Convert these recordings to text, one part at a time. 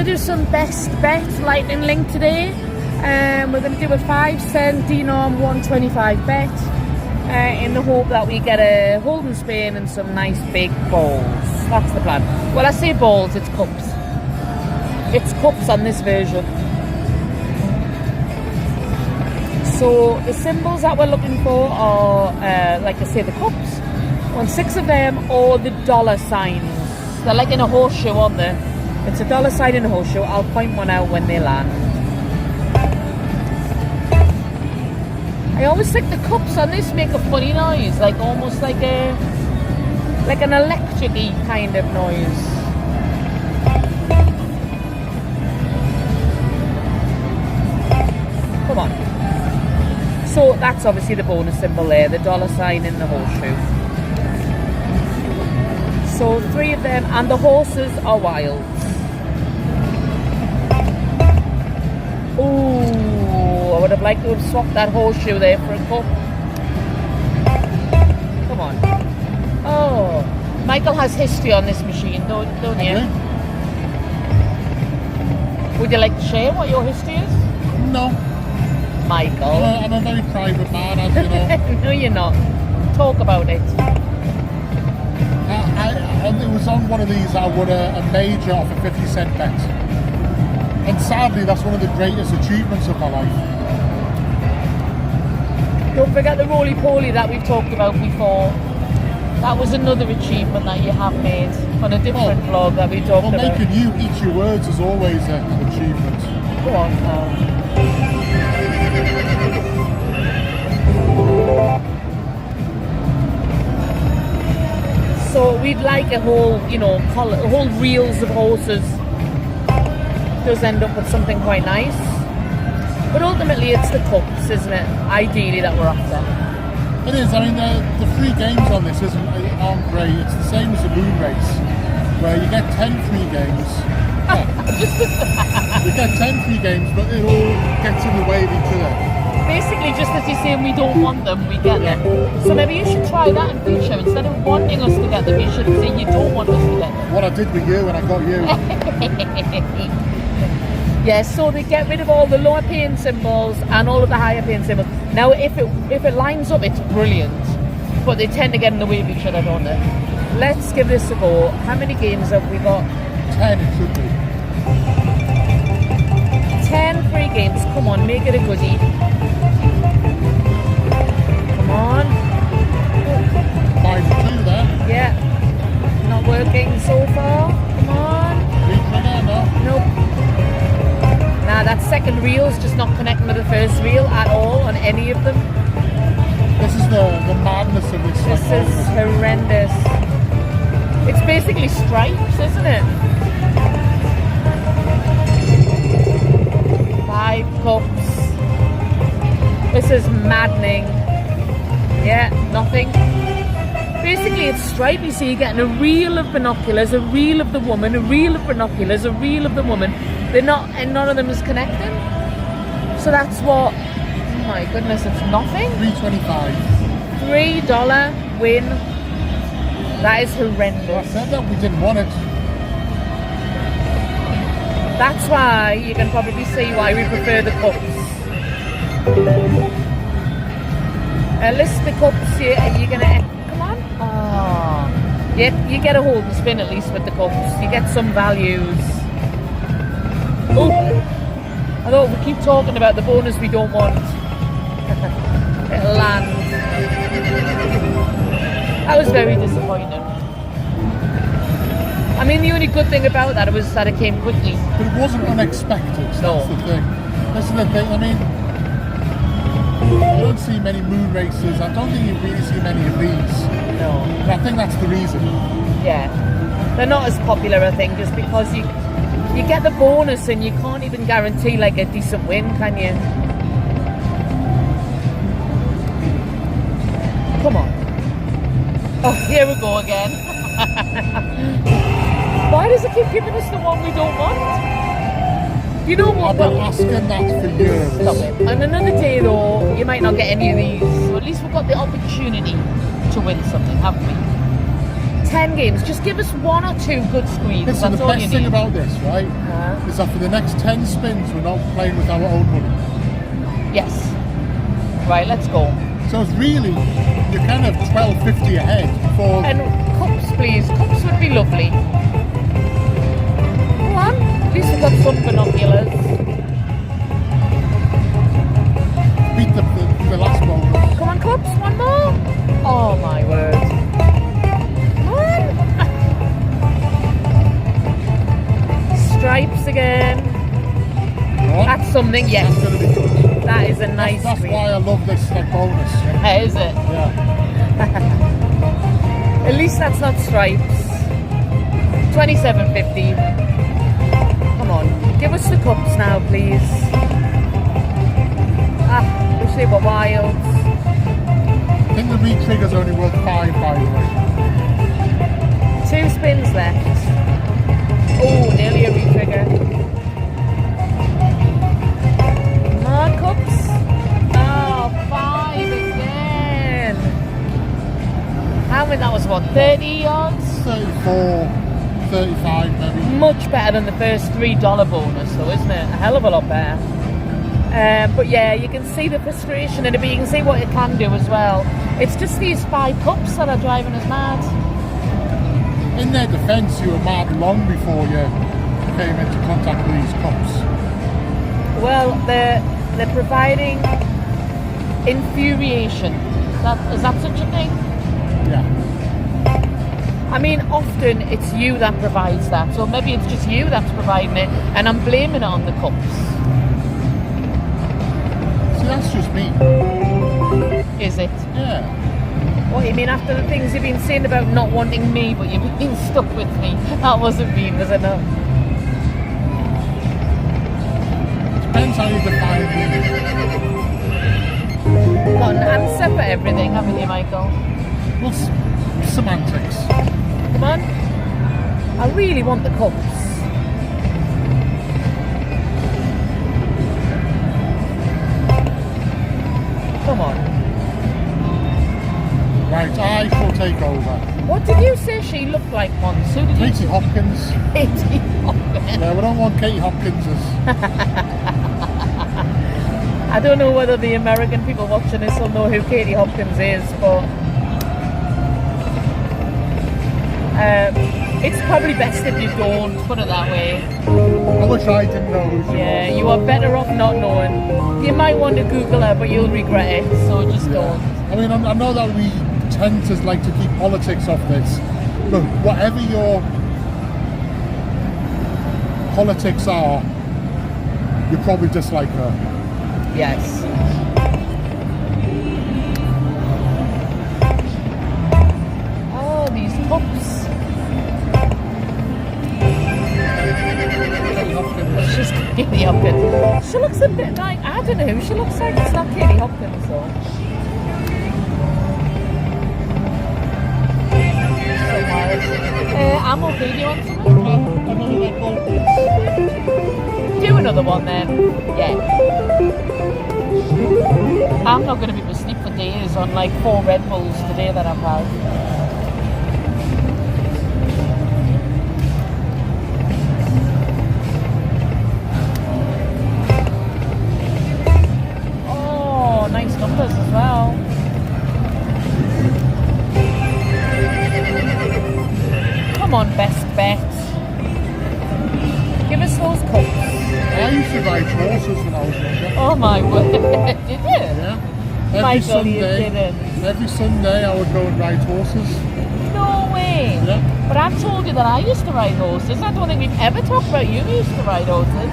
to do some best bet lightning link today. We're going to do a 5-cent denom 125 bet in the hope that we get a Holden Spain and some nice big balls. That's the plan. Well, I say balls, it's cups. It's cups on this version. So the symbols that we're looking for are, like I say, the cups. I want 6 of them, or the dollar signs. They're like in a horseshoe, aren't they? It's a dollar sign in a horseshoe. I'll point one out when they land. I always think the cups on this make a funny noise, like almost like an electric-y kind of noise. Come on. So that's obviously the bonus symbol there, the dollar sign in the horseshoe. So 3 of them, and the horses are wilds. Ooh, I would have liked to have swapped that horseshoe there for a cup. Come on. Oh, Michael has history on this machine, don't you? Okay. Would you like to share what your history is? No. Michael. I'm a very private man, as you know. No, you're not. Talk about it. It was on one of these, I won a major off a 50-cent bet. And sadly, that's one of the greatest achievements of my life. Don't forget the roly-poly that we've talked about before. That was another achievement that you have made on a different vlog that we talked about. Making you eat your words is always an achievement. Go on now. So we'd like a whole, whole reels of horses. Does end up with something quite nice. But ultimately it's the cups, isn't it? Ideally that we're after. It is. I mean, the 3 games on this aren't great. It's the same as the moon race, where you get 10 free games. You get 10 free games, but it all gets in the way of each other. Basically, just as you're saying we don't want them, we get them. So maybe you should try that in future. Instead of wanting us to get them, you should say you don't want us to get them. What I did with you when I got you. Yeah, so they get rid of all the lower paying symbols and all of the higher paying symbols. Now, if it lines up, it's brilliant. But they tend to get in the way of each other, don't they? Let's give this a go. How many games have we got? 10 it should be. 10 free games. Come on, make it a goodie. Come on. 5-2 there. Yeah. Not working so far. Come on. Nope. Nah, that second reel's just not connecting with the first reel at all on any of them. This is the madness of this. This is horrendous. It's basically stripes, isn't it? 5 cups. This is maddening. Yeah, nothing. Basically it's stripey, so you're getting a reel of binoculars, a reel of the woman, a reel of binoculars, a reel of the woman. They're not, and none of them is connecting. So that's what, oh my goodness, it's nothing. $3.25. $3 win. That is horrendous. Well, I said that we didn't want it. That's why you can probably see why we prefer the cups. List the cups here, you're gonna, come on. Oh. You get a hold and spin at least with the cups. You get some values. Oh, I thought we keep talking about the bonus we don't want. It'll land. That was very disappointing. I mean, the only good thing about that was that it came quickly. But it wasn't unexpected, so No. that's the thing. This is the thing, I mean, you don't see many moon races. I don't think you really see many of these. No. But I think that's the reason. Yeah. They're not as popular, I think, just because you get the bonus and you can't even guarantee like a decent win, can you? Come on. Oh, here we go again. Why does it keep giving us the one we don't want? You know what? I've been asking that for years. Stop it. On another day though, you might not get any of these. So at least we've got the opportunity to win something, haven't we? 10 games. Just give us 1 or 2 good screens. Listen, That's the all best you thing need. about this, right, is that for the next 10 spins, we're not playing with our own money. Yes. Right, let's go. So it's really, you're kind of 12.50 ahead before. And cups, please. Cups would be lovely. Go on. At least we've got some binoculars. Beat the last bonus. Come on, cups. One more. Oh, my word. Come on. Stripes again. What? That's something, yes. That's going to be good. That is a nice That's screen. why I love this bonus. Is it? Yeah. At least that's not stripes. 27.50. Come on, give us the cups now, please. Ah, wish they were wild. I think the re-trigger's only worth 5, by the way. 2 spins left. Oh, nearly a re-trigger. Come on, cups. Oh, 5 again. How many? That was what, 30 yards? 34, 35 maybe. Much better than the first $3 bonus, though, isn't it? A hell of a lot better. But yeah, you can see the frustration in it, but you can see what it can do as well. It's just these 5 cups that are driving us mad. In their defence, you were mad long before you came into contact with these cups. Well, they're providing infuriation. Is that such a thing? Yeah. I mean, often it's you that provides that, so maybe it's just you that's providing it, and I'm blaming it on the cups. See, that's just me. Is it? Yeah. What, you mean after the things you've been saying about not wanting me, but you've been stuck with me? That wasn't me, was it not? Depends how you define me. Got an answer for everything, haven't you, Michael? Well, semantics. Come on. I really want the cups. Come on. Right, I shall take over. What did you say she looked like once? Who did you Katie Hopkins. Katie Hopkins. Yeah, we don't want Katie Hopkinses. I don't know whether the American people watching this will know who Katie Hopkins is, but it's probably best if you don't, put it that way. I wish I didn't know who she Yeah, was. you are better off not knowing. You might want to Google her, but you'll regret it, so just don't. I mean, I know that we tend to like to keep politics off this, but whatever your politics are, you probably dislike her. Yes. Oh, these pups. Katie Hopkins. She's Katie Hopkins. She looks a bit like, I don't know who she looks like. It's not Katie Hopkins though. So wild. I'm okay. Do you want something? Do another one then. Yeah. I'm not going to be able to sleep for days on like 4 Red Bulls today that I've had. Oh, nice numbers as well. Come on, best bet. Give us those cups. I used to ride horses when I was younger. Oh my word. Did you? Yeah. Every Michael, you Sunday, didn't. every Sunday I would go and ride horses. No way. Yeah. But I've told you that I used to ride horses. I don't think we've ever talked about you used to ride horses.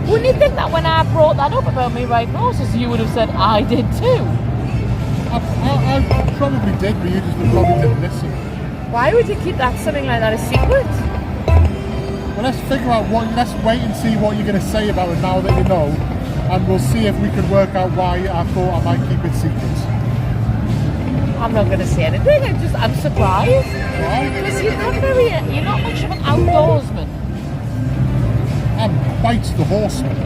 Wouldn't you think that when I brought that up about me riding horses, you would have said, I did too? I probably did, but you just probably didn't listen. Why would you keep something like that a secret? Well, let's figure out let's wait and see what you're going to say about it now that you know, and we'll see if we can work out why I thought I might keep it secret. I'm not going to say anything. I'm surprised. Why? Because you're not much of an outdoorsman. I'm quite the horseman.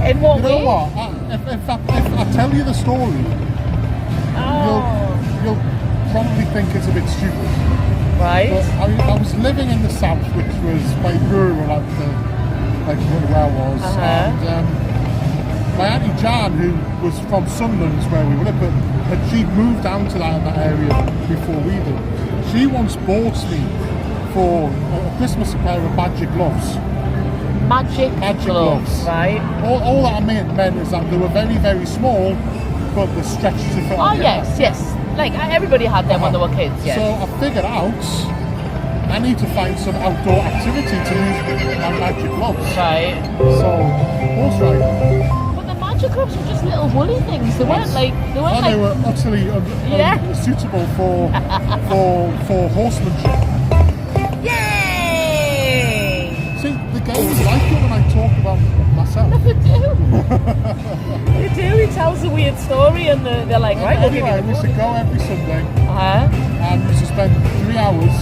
In In what You know way? what? If I tell you the story, Oh, you'll probably think it's a bit stupid. right. But I was living in the south, which was quite rural, like where I was. And my auntie Jan, who was from Sunderland, is where we lived, but she'd moved down to that area before we did. She once bought me for a Christmas a pair of magic gloves. Magic gloves, right? All that I meant is that they were very, very small, but they stretched to fit. Oh yes. Like everybody had them when they were kids. Yes. So I figured out I need to find some outdoor activity to use my magic gloves. Right. So horse riding. But the magic gloves were just little woolly things. They weren't like They were utterly unsuitable for horsemanship. Yay! See, the guys like it when I talk about myself. They do. They do. He tells a weird story, and they're like, right, we'll give Anyway, you we used to go every Sunday, Uh-huh. and we used to spend 3 hours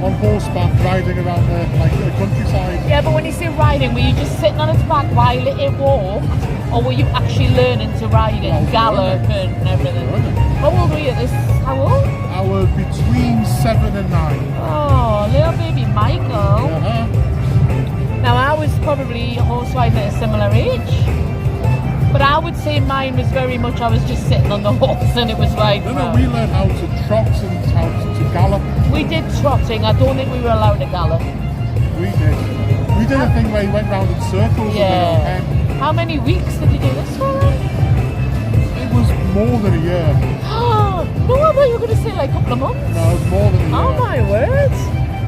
on horseback riding around the countryside. Yeah, but when you say riding, were you just sitting on its back while it walked, or were you actually learning to ride it, I was gallop learning. and everything? Learning. How old were you at this? How old? I was between 7 and 9. Oh, little baby Michael. Uh-huh. Now, I was probably horse riding at a similar age, but I would say mine was very much I was just sitting on the horse and it was riding No, around. we learned how to trot and how to gallop. We did trotting. I don't think we were allowed to gallop. We did. We did a thing where you went round in circles. Yeah. How many weeks did you do this for? It was more than a year. No, I thought you were going to say like a couple of months. No, it was more than a year. Oh my word!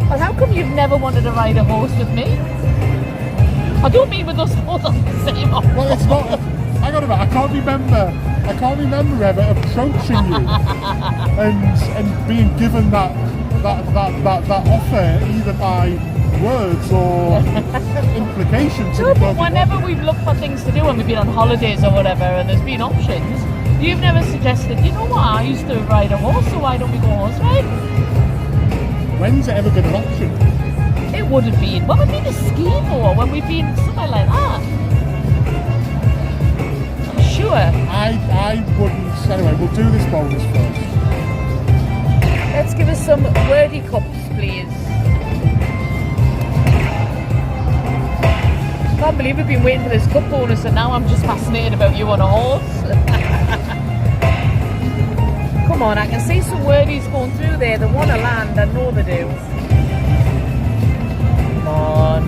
Well, how come you've never wanted to ride a horse with me? I don't mean with us both on the same horse. Well, it's not. Hang on a minute. I can't remember ever approaching you and being given that offer either by words or implications. No, but whenever we've looked for things to do when we've been on holidays or whatever, and there's been options, you've never suggested, you know what, I used to ride a horse, so why don't we go horse ride? When's it ever been an option? It would have been. When we've been to ski for, when we've been somewhere like that. I'm sure. I wouldn't. Anyway, we'll do this bonus first. Let's give us some wordy cups, please. I can't believe we've been waiting for this cup bonus and now I'm just fascinated about you on a horse. Come on, I can see some wordies going through there. They want to land, I know they do. Come on.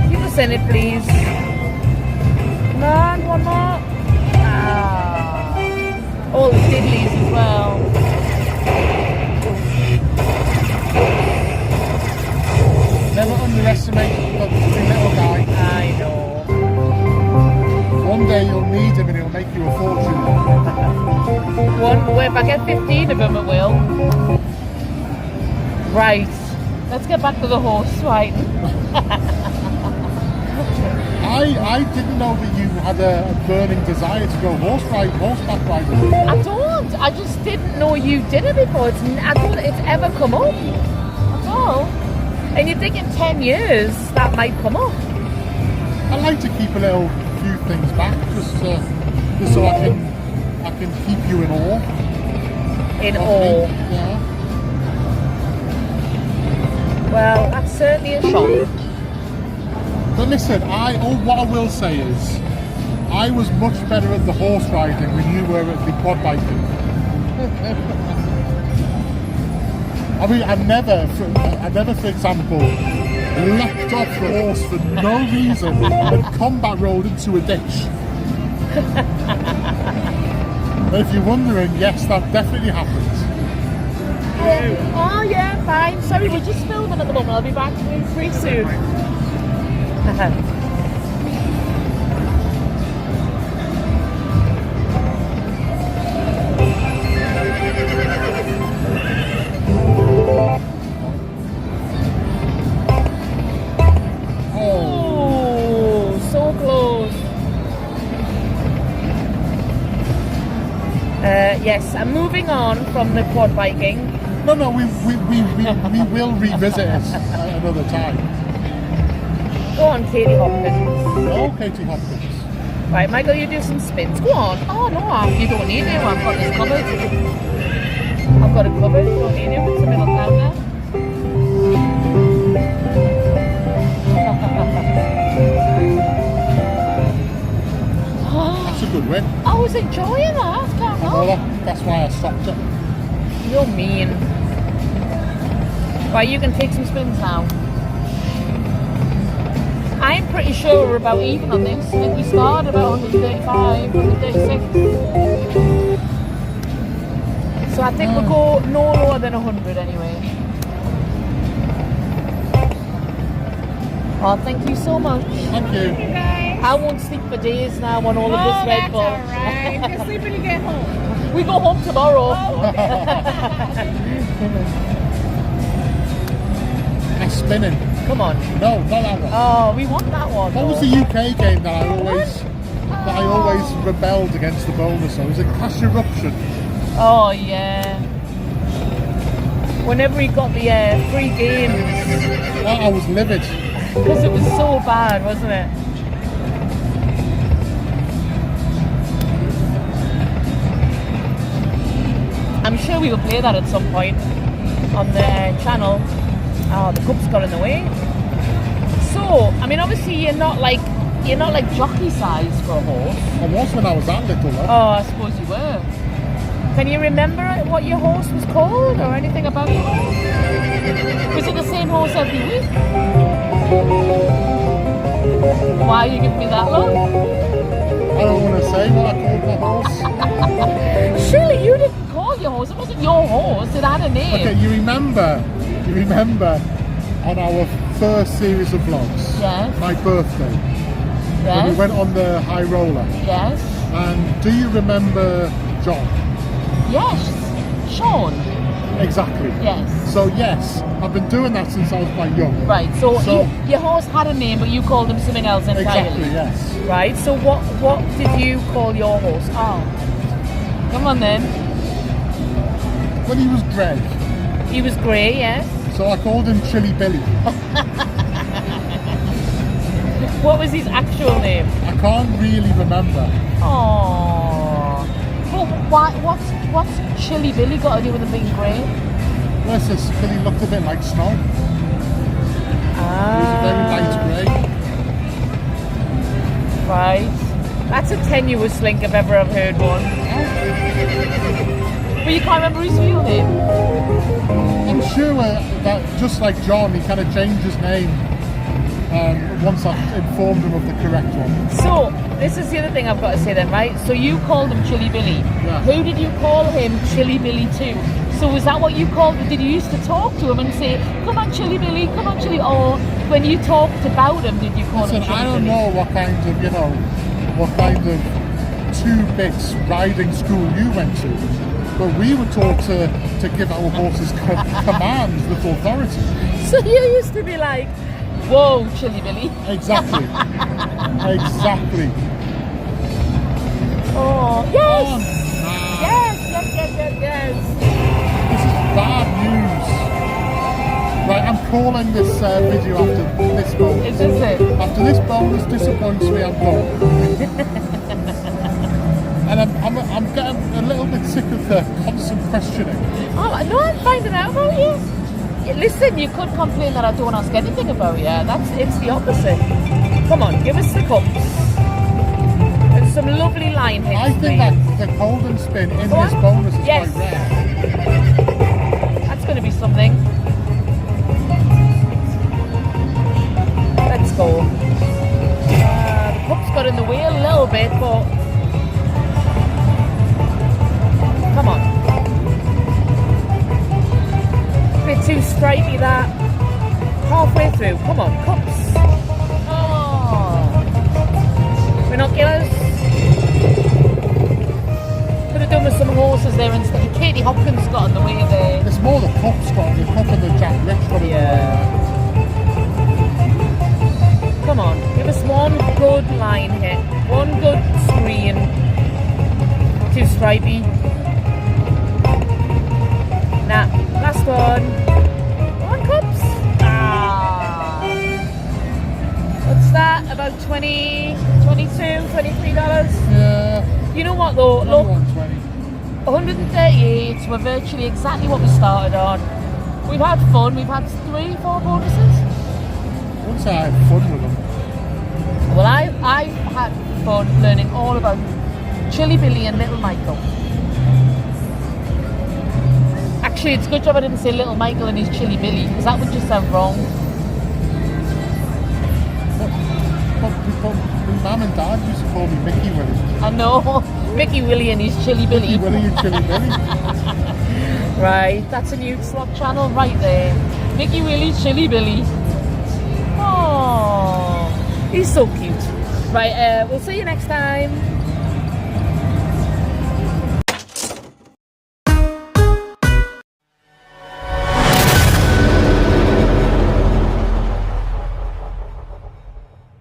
Keep us in it, please. Come on, one more. All the diddlies as well. Never underestimate the little guy. I know. One day you'll need him and he'll make you a fortune. If I get 15 of them, it will. Right. Let's get back to the horse riding. I didn't know that you had a burning desire to go horseback riding. I don't. I just didn't know you did it before. I don't think it's ever come up. That's all. And you think in 10 years that might come up. I like to keep a few things back just so I can keep you in awe. In of awe. me. Yeah. Well, that's certainly a shock. But listen, what I will say is, I was much better at the horse riding than you were at the quad biking. I mean, I never, for example, leapt off the horse for no reason and combat rolled into a ditch. And if you're wondering, yes, that definitely happened. Oh yeah, fine. Sorry, we're just filming at the moment. I'll be back pretty soon. Oh, so close. Yes, I'm moving on from the quad biking. No, we will revisit it another time. Go on, Katie Hopkins. Oh, Katie Hopkins. Right, Michael, you do some spins. Go on. Oh, no, you don't need to. I've got this covered. I've got it covered. You don't need to. It's a middle counter. That's a good win. I was enjoying that. Can't Well, help. that's why I stopped it. You're mean. Right, you can take some spins now. I'm pretty sure we're about even on this. I think we started about 135, 136. So I think we'll go no lower than 100 anyway. Oh, thank you so much. Thank you. I won't sleep for days now on all of this Red Bull. Alright. Just sleep when you get home. We go home tomorrow. That's spinning. Come on. No, not that one. Oh, we want that one. What was though. the UK game that I always rebelled against the bonus on? Was it Cash Eruption? Oh, yeah. Whenever he got the free games. I was livid. Because it was so bad, wasn't it? I'm sure we will play that at some point on the channel. Oh, the cup's got in the way. So, I mean, obviously you're not like jockey size for a horse. I was when I was that little, though. Oh, I suppose you were. Can you remember what your horse was called or anything about your horse? Was it the same horse every week? Why are you giving me that look? I don't want to say what I called my horse. Surely you didn't call your horse. It wasn't your horse. It had a name. Okay, you remember on our first series of vlogs, Yes. my birthday, when we Yes. went on the high roller, Yes. and do you remember John? Yes. Sean. Exactly. Yes. So yes, I've been doing that since I was quite young. Right. So, So- your horse had a name, but you called him something else entirely. Exactly, yes. Right. So what did you call your horse? Oh. Come on then. When he was grey, He was grey. Yes. so I called him Chilly Billy. What was his actual name? I can't really remember. Oh. Well, what's Chilly Billy got to do with him being grey? Well, it's just because he looked a bit like snow. He was a very light grey. Right. That's a tenuous link if ever I've heard one. But you can't remember his real name? I'm sure that just like John, he kind of changed his name once I informed him of the correct one. So, this is the other thing I've got to say then, right? So you called him Chilly Billy. Yeah. Who did you call him Chilly Billy to? So was that what you called him? Did you used to talk to him and say, come on Chilly Billy, come on Chilly? Or when you talked about him, did you call Listen, him Chilly I don't Billy? know what kind of 2-bit riding school you went to, but we were taught to give our horses commands with authority. So you used to be like, whoa, Chilly Billy. Exactly. Exactly. Oh, Oh, yes! nah. Yes. This is bad news. Right, I'm calling this video after this bonus. Is this it? After this bonus disappoints me, I'm gone. And I'm getting a little bit sick of the constant questioning. Oh, no, I'm finding out about you. Listen, you could complain that I don't ask anything about you. It's the opposite. Come on, give us the cups. And some lovely line hits, I think that the golden spin in Go this on. bonus is Yes. quite rare. That's going to be something. Let's go. The cup's got in the way a little bit, but come on. Bit too stripey that. Halfway through. Come on, cups. Oh. Binoculars. Could have done with some horses there instead. Katie Hopkins got in the way there. It's more the cup, Scott. The cup and the Jack Rich got it. Yeah. Come on, give us one good line hit. One good screen. Too stripey. Nah, last one. One cups. Ah. about 20, 22, $23. Yeah. You know what though? Look, 120. 138. We're virtually exactly what we started on. We've had fun. We've had 3-4 bonuses. Once I had fun with them. Well, I've had fun learning all about Chilly Billy and Little Michael. Actually, it's a good job I didn't say Little Michael and his Chilly Billy, because that would just sound wrong. But my mum and dad used to call me Mickey Willie. I know. Mickey Willie and his Chilly Billy. Mickey Willie and Chilly Billy. Right, that's a new slot channel right there. Mickey Willie, Chilly Billy. Oh, he's so cute. Right, we'll see you next time.